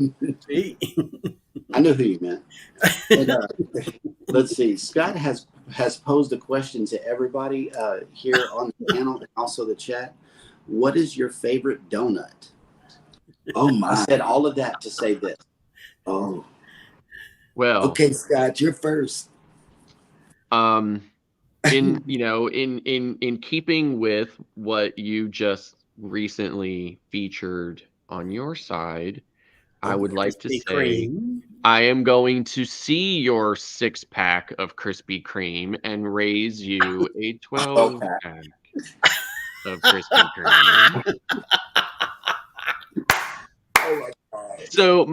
See? I knew who you meant. And, let's see. Scott has posed a question to everybody here on the panel and also the chat. What is your favorite donut? Oh I my. said all of that to say this. Oh, Well, okay, Scott, you're first. in keeping with what you just recently featured on your side, I Oh, would like to Krispy say Kreme. I am going to see your 6-pack of Krispy Kreme and raise you a 12-pack of Krispy Kreme. oh my God. So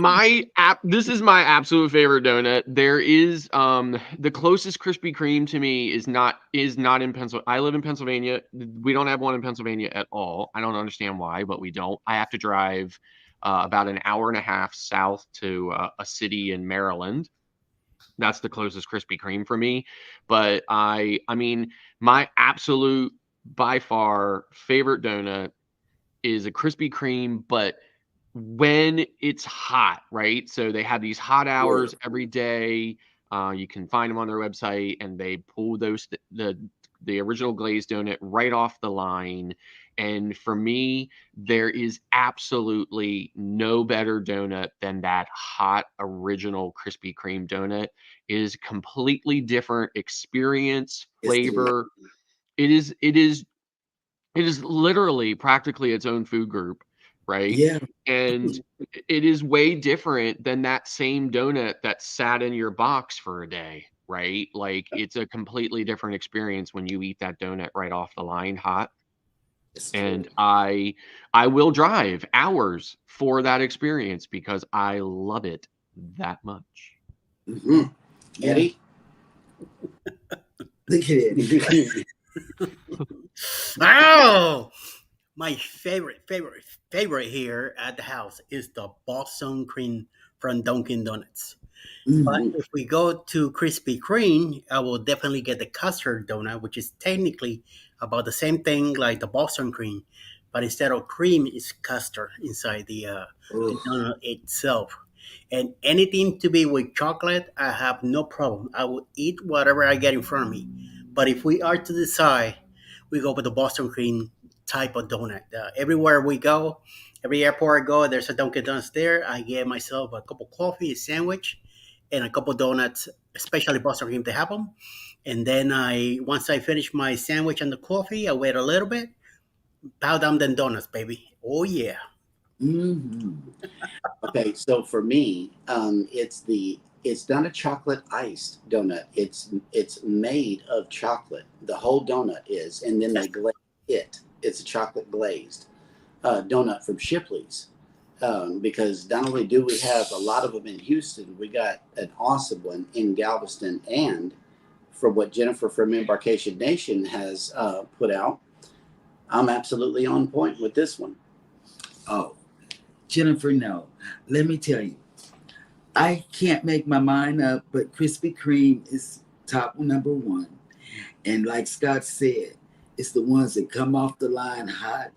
this is my absolute favorite donut. There is the closest Krispy Kreme to me is not in Pennsylvania. I live in Pennsylvania. We don't have one in Pennsylvania at all. I don't understand why, but we don't. I have to drive about an hour and a half south to a city in Maryland. That's the closest Krispy Kreme for me. But I mean, my absolute by far favorite donut is a Krispy Kreme, but when it's hot, right? So they have these hot Yeah. hours every day. You can find them on their website, and they pull the original glazed donut right off the line. And for me, there is absolutely no better donut than that hot original Krispy Kreme donut. It is a completely different experience, Yes, it is. flavor. It is literally practically its own food group, right? Yeah. And it is way different than that same donut that sat in your box for a day, right? Like it's a completely different experience when you eat that donut right off the line hot. It's And true. I will drive hours for that experience because I love it that much. Mm-hmm. Yeah. Eddie? Look at it. Oh, my favorite here at the house is the Boston cream from Dunkin' Donuts. But Mhm. if we go to Krispy Kreme, I will definitely get the custard donut, which is technically about the same thing like the Boston cream, but instead of cream, it's custard inside the Oh, donut itself. And anything to be with chocolate, I have no problem. I will eat whatever I get in front of me. But if we are to decide, we go with the Boston cream type of donut. Everywhere we go, every airport I go, there's a Dunkin' Donuts there. I get myself a cup of coffee, a sandwich, and a couple donuts, especially Boston cream to have them. And then once I finish my sandwich and the coffee, I wait a little bit, bow down then donuts, baby. Oh yeah. hmm. Okay, so for me, it's not a chocolate iced donut. It's made of chocolate. The whole donut is, and then they glaze it. It's a chocolate glazed donut from Shipley's. Because not only do we have a lot of them in Houston, we got an awesome one in Galveston, and from what Jennifer from Embarkation Nation has put out, I'm absolutely on point with this one. Oh, Jennifer, no. Let me tell you, I can't make my mind up, but Krispy Kreme is top number one. And like Scott said, it's the ones that come off the line hot.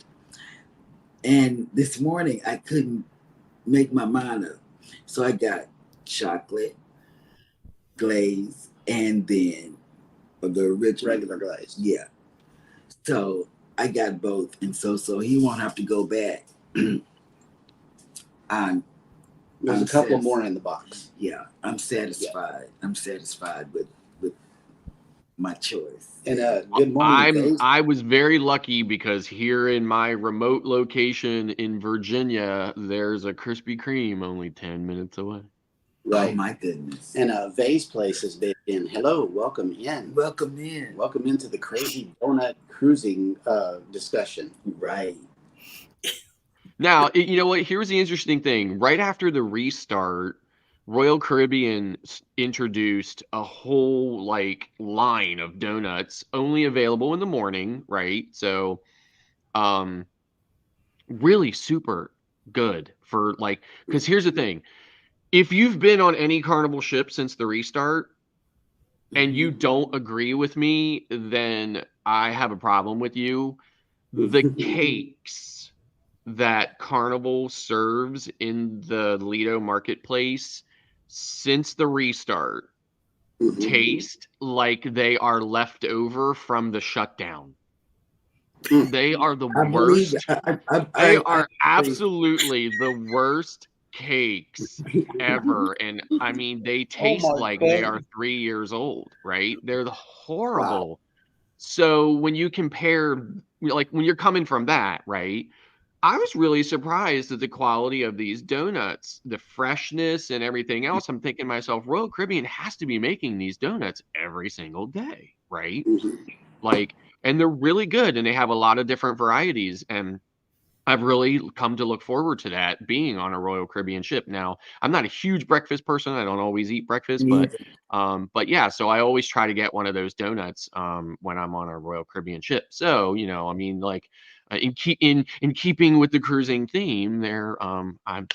And this morning, I couldn't make my mind up. So I got chocolate, glaze, and then the original. Regular glazed. Yeah. So I got both. And so he won't have to go back. I'm There's I'm a couple satis- more in the box. Yeah, I'm satisfied. I'm satisfied with my choice. And good morning, Dave. I was very lucky because here in my remote location in Virginia, there's a Krispy Kreme only 10 minutes away. Oh Right. my goodness. And Vay's place has been in. Hello, welcome in. Welcome in. Welcome into the crazy donut cruising discussion. Right. Now, you know what? Here's the interesting thing. Right after the restart, Royal Caribbean introduced a whole line of donuts only available in the morning, right? So, really super good for because here's the thing. If you've been on any Carnival ship since the restart and you don't agree with me, then I have a problem with you. The cakes that Carnival serves in the Lido marketplace since the restart taste like they are left over from the shutdown. They are the I believe worst. I They are absolutely the worst cakes ever. And I mean, they Oh taste my like they God. are 3 years old, right? They're Wow. horrible. So when you compare, like when you're coming from that, right? I was really surprised at the quality of these donuts, the freshness and everything else. I'm thinking to myself, Royal Caribbean has to be making these donuts every single day, right? Mhm. Like, and they're really good and they have a lot of different varieties. And I've really come to look forward to that being on a Royal Caribbean ship. Now, I'm not a huge breakfast person. I don't always eat breakfast, Me either. but yeah, so I always try to get one of those donuts when I'm on a Royal Caribbean ship. So, you know, I mean, like in keeping with the cruising theme, there, I've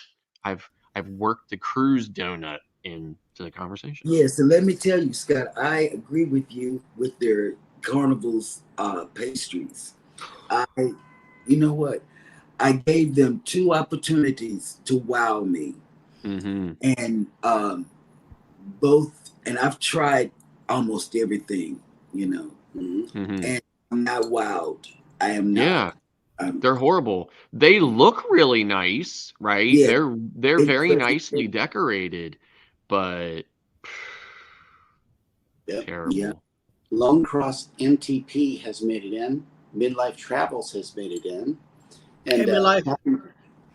I've worked the cruise donut into the conversation. Yes, and let me tell you, Scott, I agree with you with their carnival's pastries. I, you know what? I gave them 2 opportunities to wow me, Mm-hmm. and both, and I've tried almost everything, you know, Mhm. Mm-hmm. and I'm not wowed. I am not. Yeah. They're horrible. They look really nice, right? Yeah, They're they very nicely presented. decorated, but Yep. Yeah, terrible. Lone Cross MTP has made it in. Midlife Travels has made it in. Hey, And my life. It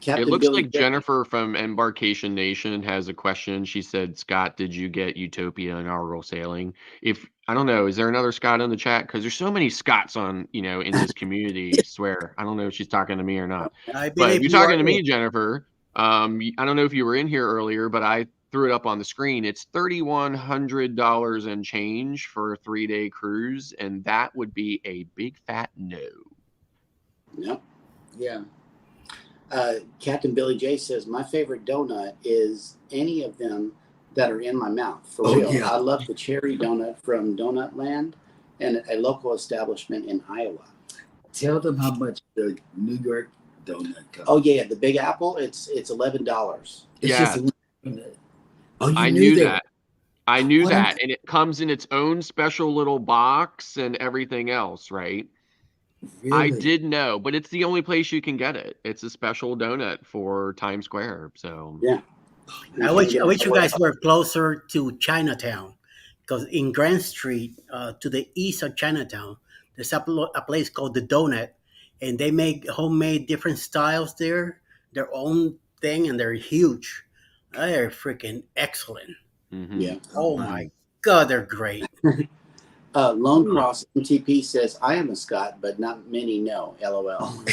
Captain looks Billy like J. Jennifer from Embarkation Nation has a question. She said, "Scott, did you get Utopia inaugural sailing?" If I don't know, is there another Scott in the chat? Because there's so many Scotts on, you know, in this community. Swear, I don't know if she's talking to me or not. I But if believe you're you are talking to it. me, Jennifer, I don't know if you were in here earlier, but I threw it up on the screen. It's $3,100 and change for a 3-day cruise, and that would be a big fat no. Yep. yeah. Captain Billy J says, my favorite donut is any of them that are in my mouth. For Oh real. yeah. I love the cherry donut from Donut Land and a local establishment in Iowa. Tell them how much the New York donut costs. Oh yeah, the Big Apple, it's $11. It's Yeah, just a donut. Oh, you I knew knew that. that. I knew What? that, and it comes in its own special little box and everything else, right? I Really? did know, but it's the only place you can get it. It's a special donut for Times Square. So, Yeah. You I can't wish get I it wish you nowhere guys else. were closer to Chinatown, because in Grand Street, to the east of Chinatown, there's a place called the Donut, and they make homemade different styles there, their own thing, and they're huge. They're freaking excellent. mhm. Yeah. Oh Oh my. my God, they're great. Lone Mm. Cross MTP says, I am a Scot, but not many know. LOL.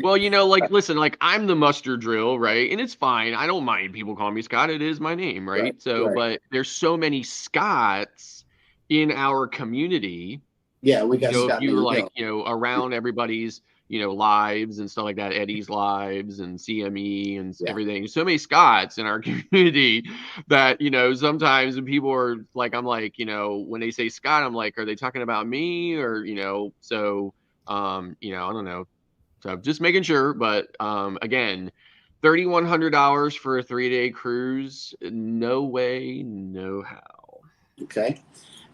Well, you know, like, listen, like, I'm the muster drill, right? And it's fine. I don't mind people calling me Scott. It is my name, Right. right? So, Right. but there's so many Scots in our community. Yeah, we You got know, if Scott you were Many like, Hill. you know, around everybody's, you know, lives and stuff like that, Eddie's lives and CME and Yeah. everything. So many Scots in our community that, you know, sometimes when people are like, I'm like, you know, when they say Scott, I'm like, are they talking about me or, you know, so, you know, I don't know. So just making sure, but again, $3,100 for a 3-day cruise, no way, no how. Okay.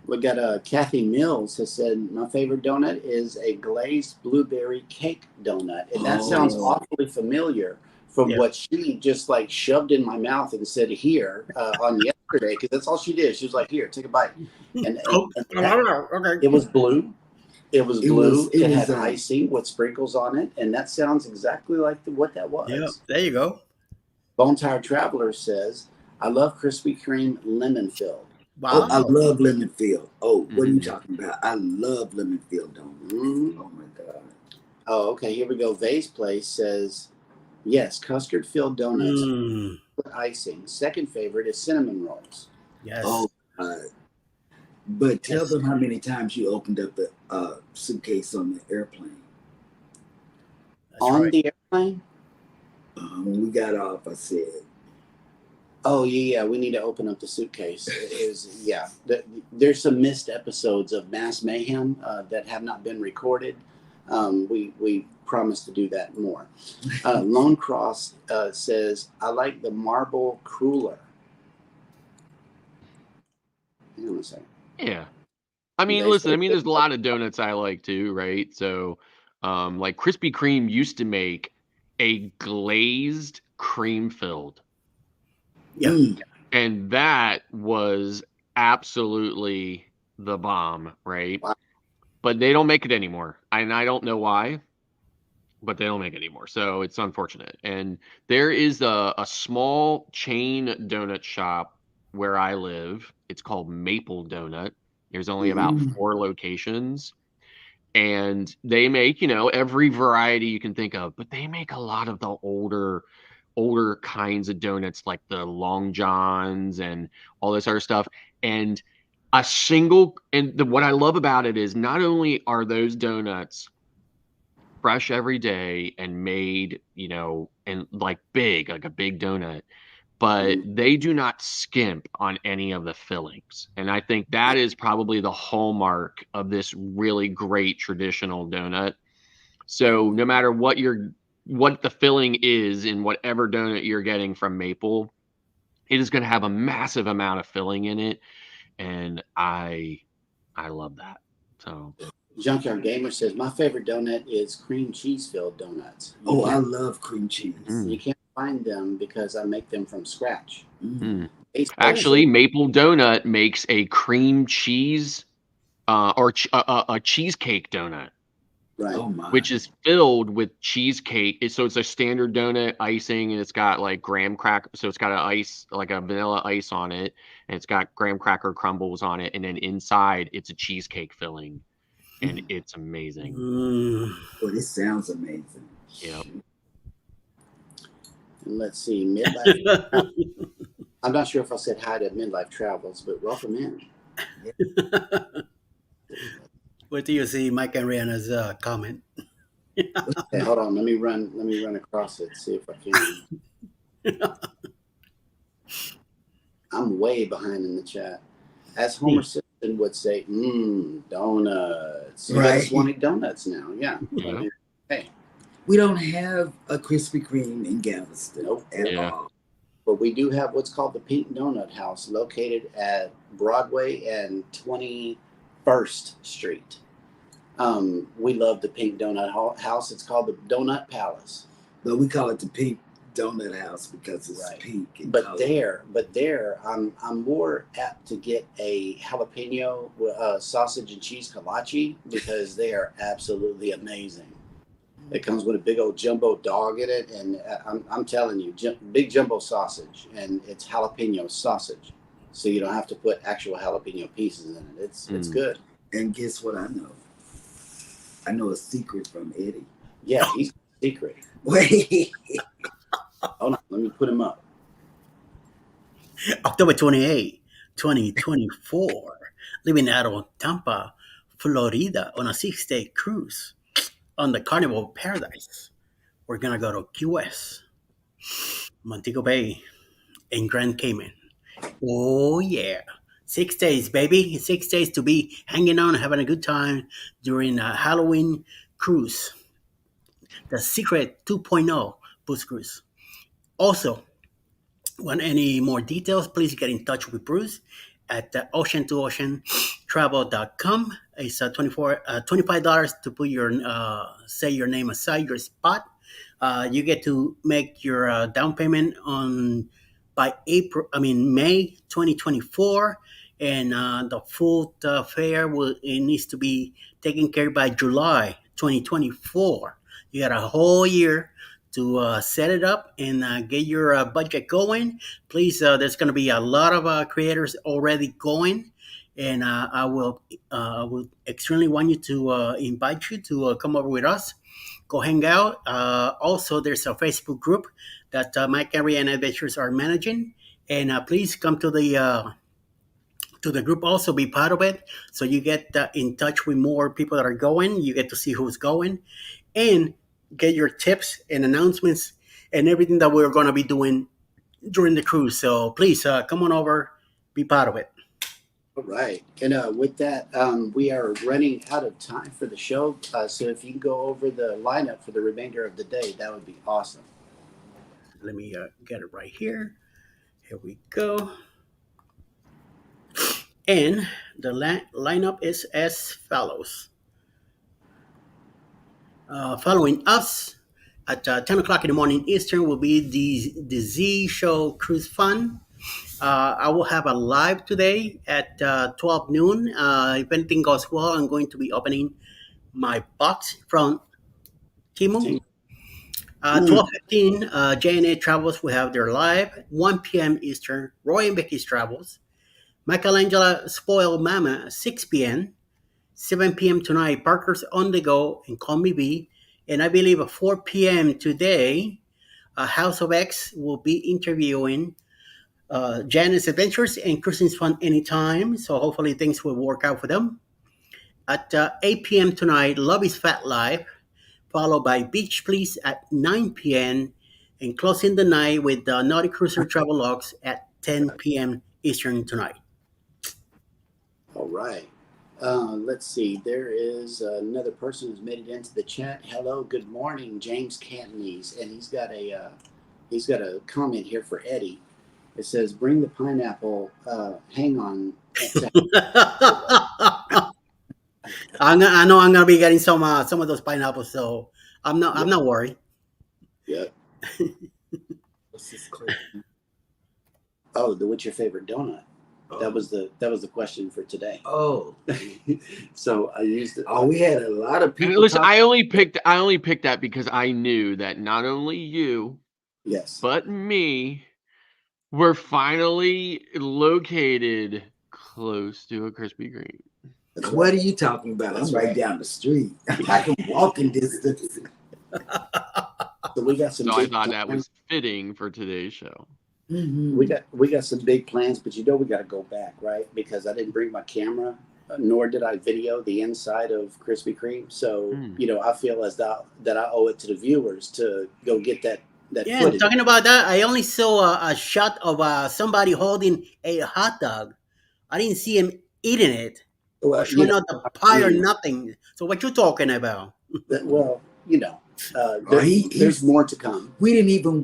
We got Kathy Mills has said, my favorite donut is a glazed blueberry cake donut. And that sounds Oh. awfully familiar from Yeah. what she just like shoved in my mouth and said here on yesterday, because that's all she did. She was like, here, take a bite. And Oh, that, okay. it was blue. It was It was. blue. It It was. had icing with sprinkles on it. And that sounds exactly like what that Yeah, was. there you go. Bone Tired Traveler says, I love Krispy Kreme lemon filled. Oh, I Wow. love lemon field. Oh, what are you Mhm. talking about? I love lemon field donuts. Mm. Oh my god. Oh, okay. Here we go. Vase Place says, yes, custard filled donuts Mm, with icing. Second favorite is cinnamon rolls. yes. Oh, but tell Yes. them how many times you opened up the suitcase on the airplane. That's On right. the airplane? When we got off, I said, Oh, yeah. We need to open up the suitcase. It is, yeah. There's some missed episodes of Mass Mayhem that have not been recorded. We promise to do that more. Lone Cross says, I like the marble cruller. Hang on a second. Yeah. I mean, Vase listen, I Place mean, says, there's a lot of donuts I like too, right? So, like Krispy Kreme used to make a glazed cream filled. Yeah. Mm. And that was absolutely the bomb, right? Wow. But they don't make it anymore. And I don't know why, but they don't make it anymore. So it's unfortunate. And there is a small chain donut shop where I live. It's called Maple Donut. There's only about Mm. 4 locations. And they make, every variety you can think of, but they make a lot of the older kinds of donuts like the Long Johns and all this other stuff. And what I love about it is not only are those donuts fresh every day and made, and like big, like a big donut, but they do not skimp on any of the fillings. And I think that is probably the hallmark of this really great traditional donut. So no matter what the filling is in whatever donut you're getting from Maple, it is going to have a massive amount of filling in it, and I love that. So Junkyard Gamer says my favorite donut is cream cheese filled donuts. Oh, I love cream cheese. You can't find them because I make them from scratch. Actually, Maple Donut makes a cream cheese or a cheesecake donut. Right. Oh my. Which is filled with cheesecake. So it's a standard donut icing, and it's got like graham cracker. So it's got like a vanilla ice on it, and it's got graham cracker crumbles on it, and then inside it's a cheesecake filling, and it's amazing. Oh, this sounds amazing. Yep. And let's see, Midlife. I'm not sure if I said hi to Midlife Travels, but welcome in. Where do you see Mike and Rihanna's comment? Okay, hold on. Let me run across it. See if I can. I'm way behind in the chat. As Homer Simpson would say, donuts. You Right. guys wanting donuts now? Yeah. Yeah. Hey, We don't have a Krispy Kreme in Galveston Nope. at Yeah. all. but we do have what's called the Pink Donut House, located at Broadway and 21st Street. We love the Pink Donut House. It's called the Donut Palace. But we call it the Pink Donut House because it's Right. pink. in But color. there, I'm more apt to get a jalapeno sausage and cheese kolache because they are absolutely amazing. It comes with a big old jumbo dog in it, and I'm telling you, big jumbo sausage, and it's jalapeno sausage, so you don't have to put actual jalapeno pieces in it. It's good. And guess what I know? I know a secret from Eddie. Yeah, he's secret. Wait. Hold on, let me put him up. October 28, 2024, leaving out of Tampa, Florida on a 6-day cruise on the Carnival Paradise. We're going to go to Key West, Montego Bay, and Grand Cayman. Oh, yeah. 6 days, baby. 6 days to be hanging out and having a good time during a Halloween cruise. The Secret 2.0 boost cruise. Also, want any more details, please get in touch with Bruce at ocean2oceantravel.com. It's $25 to put say your name aside, your spot. You get to make your down payment by May 2024, and the full fare needs to be taken care of by July 2024. You got a whole year to set it up and get your budget going. Please, there's going to be a lot of creators already going, and I will extremely want you to invite you to come over with us. Go hang out. Also, there's a Facebook group that Mike and Rihanna Adventures are managing, and please come to the group. Also, be part of it, so you get in touch with more people that are going. You get to see who's going, and get your tips and announcements and everything that we're going to be doing during the cruise. So please come on over, be part of it. All right. And with that, we are running out of time for the show. So if you can go over the lineup for the remainder of the day, that would be awesome. Let me get it right here. Here we go. And the lineup is as follows. Following us at 10 o'clock in the morning Eastern will be the Z Show Cruise Fun. I will have a live today at 12 noon. If anything goes well, I'm going to be opening my box from Timu. 12:15, JNA Travels will have their live. 1 p.m. Eastern, Roy and Becky's Travels. Michelangelo Spoiled Mama, 6 p.m. 7 p.m. tonight, Parker's On The Go and Call Me B. And I believe at 4 p.m. today, House of X will be interviewing Janice Adventures and Cruising Fun Anytime. So hopefully things will work out for them. At 8 p.m. tonight, Love is Fat Live, followed by Beach Please at 9 p.m. and closing the night with the Naughty Cruiser Travel Logs at 10 p.m. Eastern tonight. All right. Let's see. There is another person who's made it into the chat. Hello, good morning, James Cantonese, and he's got a comment here for Eddie. It says, "Bring the pineapple. Hang on." I know I'm gonna be getting some of those pineapples, so I'm not worried. Yeah. Oh, what's your favorite donut? That was the question for today. Oh, So I used it. oh, we had a lot of And people. listen, I only picked that because I knew that not only you, Yes. but me were finally located close to a Krispy Kreme. What are you talking about? That's I'm right right. down the street. I can walk in distance. So we got some. So I big thought that plans. was fitting for today's show. Mhm. We got some big plans, but we got to go back, right? Because I didn't bring my camera, nor did I video the inside of Krispy Kreme. So I feel as that I owe it to the viewers to go get that Yeah, footage. talking about that, I only saw a shot of somebody holding a hot dog. I didn't see him eating it Well, or showing out the pie or nothing. So what you talking about? well, Oh, there's more to come. We didn't even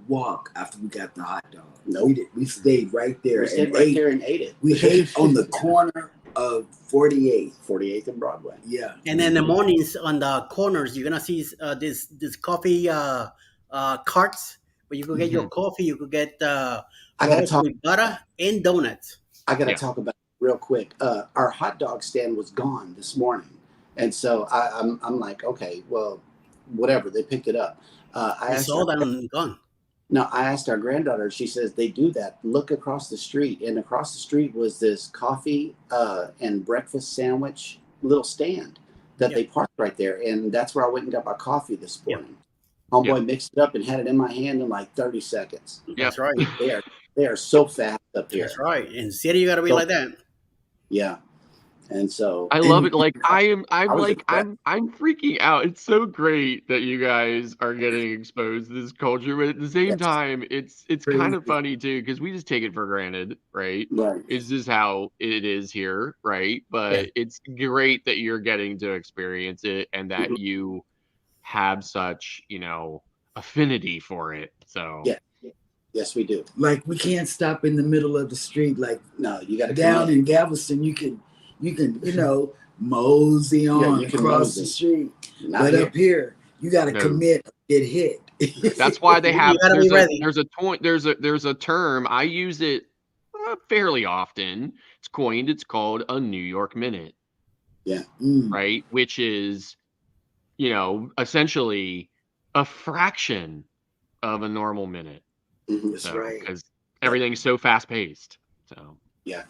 walk after we got the hot dog. Nope. We stayed right there. We stayed and right ate. there and ate it. We ate on the corner of 48th and Broadway. Yeah. And then in the mornings on the corners, you're gonna see this coffee carts where you could get your coffee. You could get I gotta rolls talk. with butter and donuts. I got to talk about it real quick. Our hot dog stand was gone this morning, and so I'm like, okay, well, whatever. They picked it up. I saw that and gone. No, I asked our granddaughter. She says they do that. Look across the street, and across the street was this coffee and breakfast sandwich little stand that they parked right there, and that's where I went and got my coffee this morning. Homeboy mixed it up and had it in my hand in like 30 seconds. That's right. They are so fast up here. That's right. In the city, you got to be like that. Yeah. And so I love it. Like I'm freaking out. It's so great that you guys are getting exposed to this culture, but at the same time, it's kind of funny too because we just take it for granted, right? Right. It's just how it is here, right? But it's great that you're getting to experience it and that you have such, affinity for it. So Yes, we do. Like we can't stop in the middle of the street. Like no, you got to down in Galveston. You can mosey on across the street. But up here, you got to commit, get hit. That's why they have. There's a term I use it fairly often. It's coined. It's called a New York minute. Yeah. Right, which is, essentially a fraction of a normal minute. That's right. Because everything's so fast paced. So yeah.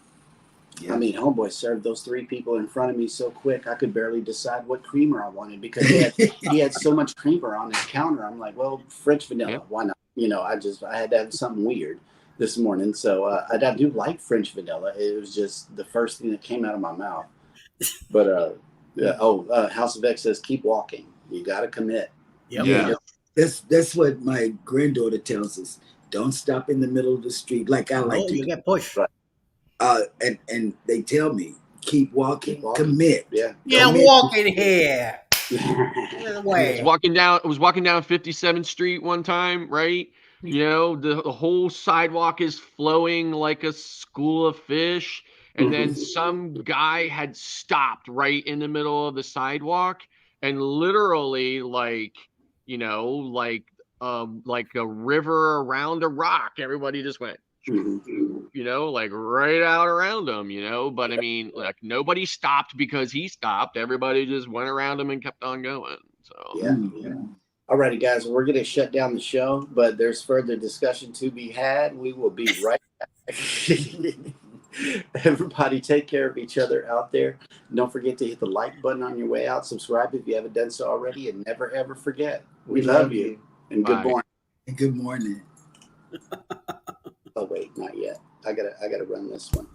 I mean, homeboy served those 3 people in front of me so quick I could barely decide what creamer I wanted because he had so much creamer on his counter. I'm like, well, French vanilla, why not? I had to have something weird this morning. So I do like French vanilla. It was just the first thing that came out of my mouth. But House of X says keep walking. You got to commit. Yep. Yeah. That's what my granddaughter tells us. Don't stop in the middle of the street. Like I like to. You get pushed. Right. And they tell me keep walking. Commit. Yeah. Commit. Walking here. I was walking down 57th Street one time, right? The whole sidewalk is flowing like a school of fish. And then some guy had stopped right in the middle of the sidewalk and literally like like a river around a rock. Everybody just went, like right out around him. But I mean, like nobody stopped because he stopped. Everybody just went around him and kept on going. So Yeah. Alrighty, guys, we're going to shut down the show, but there's further discussion to be had. We will be right back. Everybody take care of each other out there. Don't forget to hit the like button on your way out. Subscribe if you haven't done so already, and never ever forget. We love you. And good Bye. morning. And good morning. Oh wait, not yet. I gotta run this one.